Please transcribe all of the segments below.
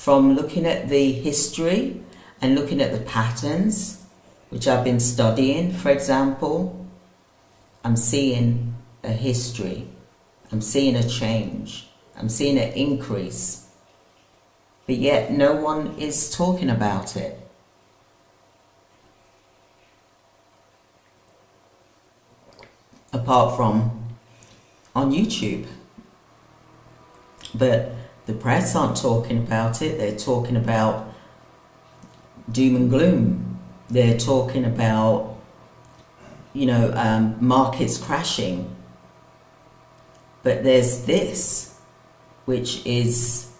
from looking at the history and looking at the patterns, which I've been studying, for example, I'm seeing a history. I'm seeing a change. I'm seeing an increase. But yet no one is talking about it. Apart from on YouTube. But the press aren't talking about it. They're talking about doom and gloom. They're talking about, markets crashing. But there's this, which is,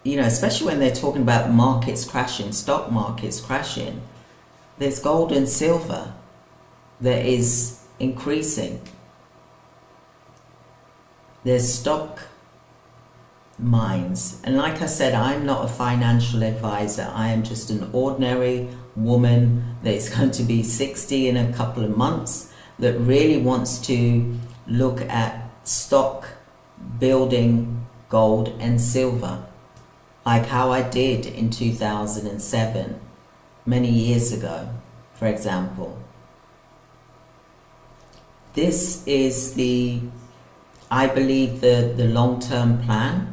especially when they're talking about markets crashing, stock markets crashing, there's gold and silver that is increasing. There's stock mines. And like I said, I'm not a financial advisor. I am just an ordinary woman that is going to be 60 in a couple of months that really wants to look at stock building gold and silver, like how I did in 2007, many years ago, for example. This is I believe the long-term plan,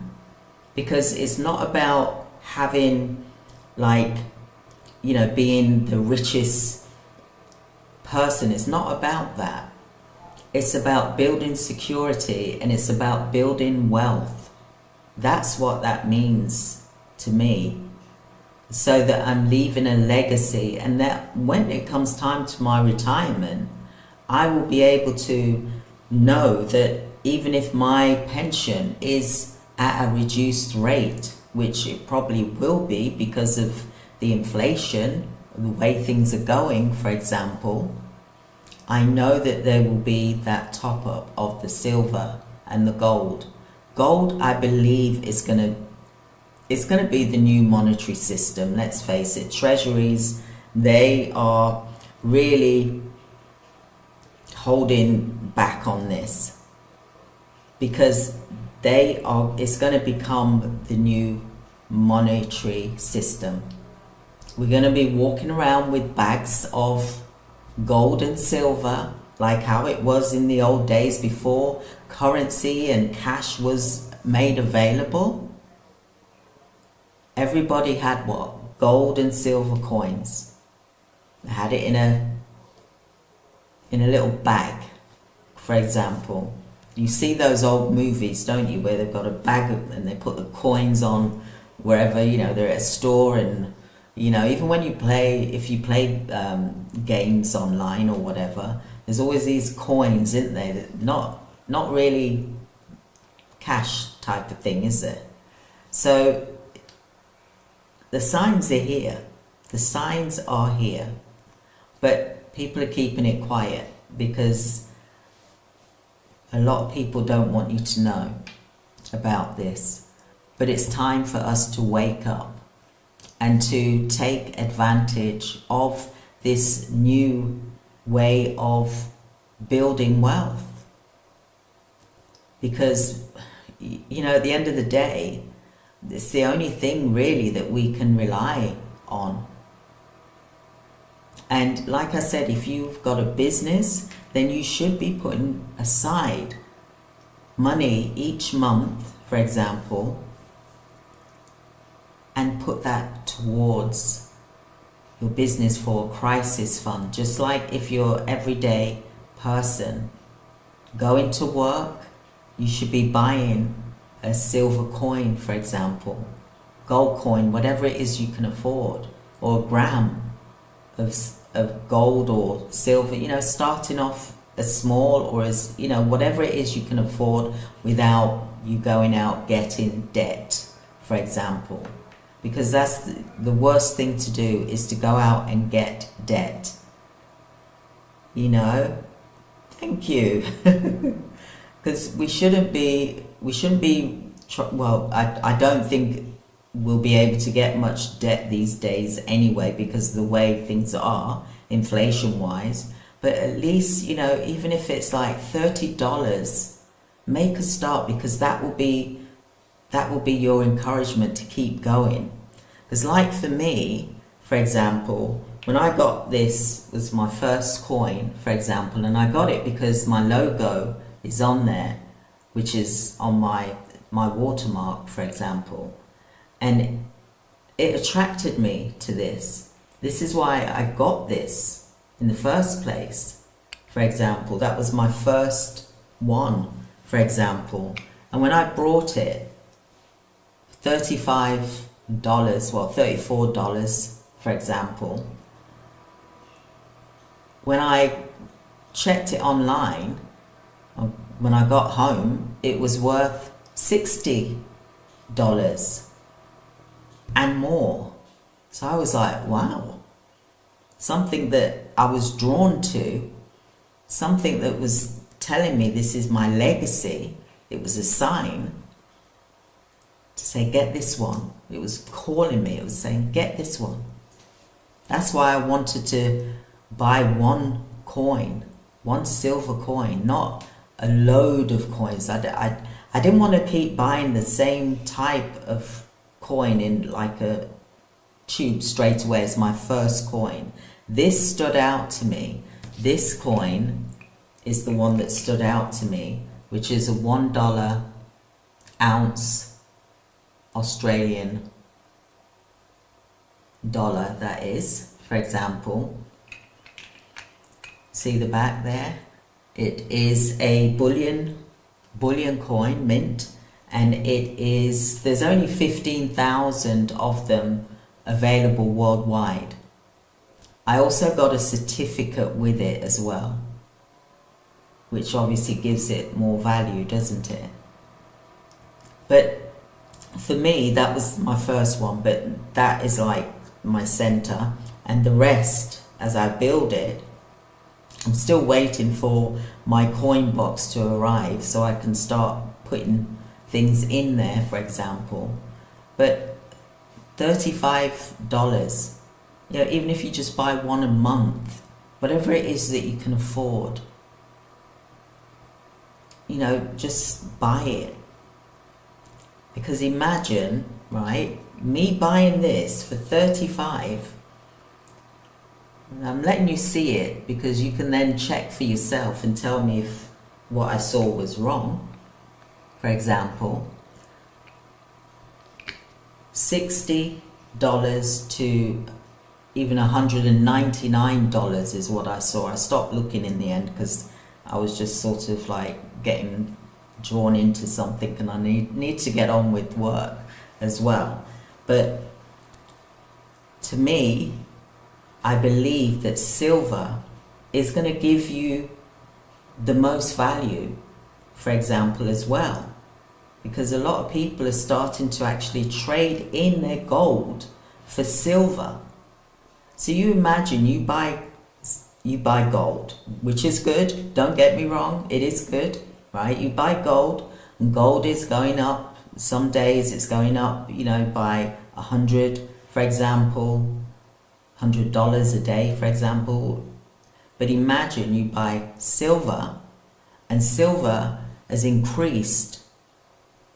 because it's not about having being the richest person. It's not about that. It's about building security, and it's about building wealth. That's what that means to me. So that I'm leaving a legacy, and that when it comes time to my retirement, I will be able to know that even if my pension is at a reduced rate, which it probably will be because of the inflation, the way things are going, for example, I know that there will be that top up of the silver and the gold. Gold, I believe, is going to be the new monetary system. Let's face it, treasuries, they are really holding back on this, because it's going to become the new monetary system. We're going to be walking around with bags of gold and silver, like how it was in the old days before currency and cash was made available. Everybody had what? Gold and silver coins. They had it in a little bag, for example. You see those old movies, don't you, where they've got a bag and they put the coins on wherever, they're at a store, and even when if you play games online or whatever, there's always these coins, isn't there? That not really cash type of thing, is it? So the signs are here. The signs are here. But people are keeping it quiet because a lot of people don't want you to know about this. But it's time for us to wake up and to take advantage of this new way of building wealth. Because, at the end of the day, it's the only thing really that we can rely on. And like I said, if you've got a business, then you should be putting aside money each month, for example, and put that towards your business for a crisis fund. Just like if you're an everyday person going to work, you should be buying a silver coin, for example, gold coin, whatever it is you can afford, or a gram of gold or silver, starting off as small or as, whatever it is you can afford without you going out getting debt, for example. Because that's the worst thing to do, is to go out and get debt. Thank you. Because we shouldn't be, I don't think we'll be able to get much debt these days anyway, because of the way things are, inflation-wise. But at least, even if it's like $30, make a start, because that will be that will be your encouragement to keep going. Because like for me, for example, when I got this, was my first coin, for example, and I got it because my logo is on there, which is on my watermark, for example, and it attracted me to this. This is why I got this in the first place. For example, that was my first one, for example, and when I brought it, $35, well, $34, for example, when I checked it online, when I got home, it was worth $60 and more. So I was like, wow, something that I was drawn to, something that was telling me this is my legacy. It was a sign to say, get this one. It was calling me, it was saying, get this one. That's why I wanted to buy one coin, one silver coin, not a load of coins. I didn't want to keep buying the same type of coin in like a tube straight away as my first coin. This stood out to me. This coin is the one that stood out to me, which is a $1 ounce Australian dollar, that is, for example. See the back there? It is a bullion coin, mint, and there's only 15,000 of them available worldwide. I also got a certificate with it as well, which obviously gives it more value, doesn't it? But for me, that was my first one, but that is like my center, and the rest, as I build it, I'm still waiting for my coin box to arrive so I can start putting things in there, for example. But $35, even if you just buy one a month, whatever it is that you can afford, just buy it. Because imagine, right, me buying this for 35. I'm letting you see it because you can then check for yourself and tell me if what I saw was wrong. For example, $60 to even $199 is what I saw. I stopped looking in the end because I was just sort of like getting drawn into something, and I need to get on with work as well. But to me, I believe that silver is going to give you the most value, for example, as well, because a lot of people are starting to actually trade in their gold for silver. So you imagine you buy gold, which is good, don't get me wrong, it is good, right? You buy gold, and gold is going up. Some days it's going up, by 100, for example, $100 a day, for example. But imagine you buy silver, and silver has increased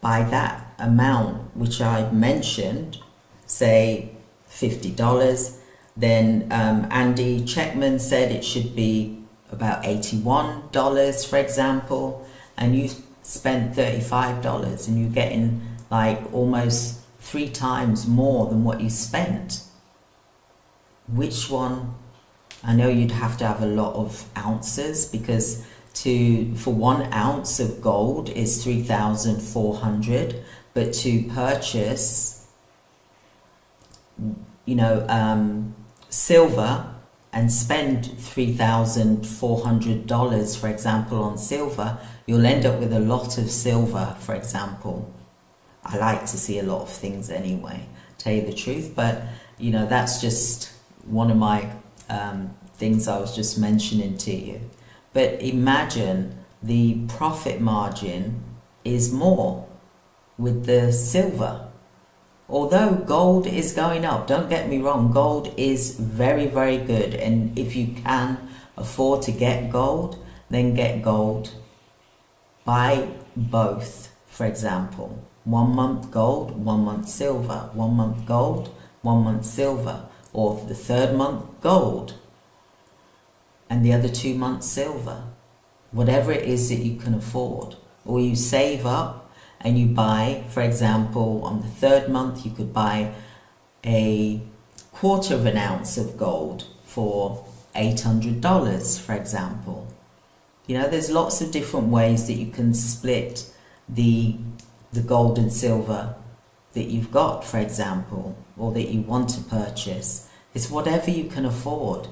by that amount which I mentioned, say $50. Then Andy Checkman said it should be about $81, for example, and you spent $35 and you're getting like almost 3 times more than what you spent. Which one? I know you'd have to have a lot of ounces, because for 1 ounce of gold is 3,400, but to purchase silver and spend $3,400, for example, on silver, you'll end up with a lot of silver, for example. I like to see a lot of things anyway, tell you the truth, but that's just one of my things I was just mentioning to you. But imagine the profit margin is more with the silver. Although gold is going up, don't get me wrong, gold is very, very good. And if you can afford to get gold, then get gold. Buy both, for example. 1 month gold, 1 month silver, 1 month gold, 1 month silver, or the third month gold and the other 2 months silver. Whatever it is that you can afford. Or you save up and you buy, for example, on the third month you could buy a 1/4 of an ounce of gold for $800, for example. You know, there's lots of different ways that you can split the gold and silver that you've got, for example, or that you want to purchase. It's whatever you can afford.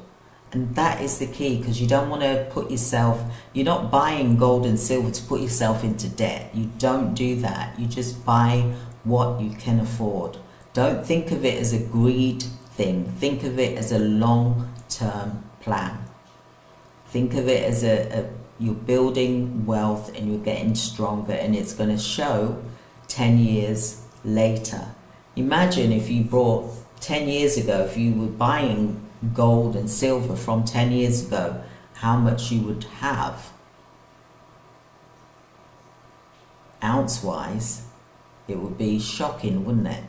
And that is the key, because you don't want to put yourself, you're not buying gold and silver to put yourself into debt. You don't do that. You just buy what you can afford. Don't think of it as a greed thing. Think of it as a long-term plan. Think of it as you're building wealth and you're getting stronger, and it's going to show 10 years later. Imagine if you bought 10 years ago, if you were buying gold and silver from 10 years ago, how much you would have ounce wise. It would be shocking, wouldn't it?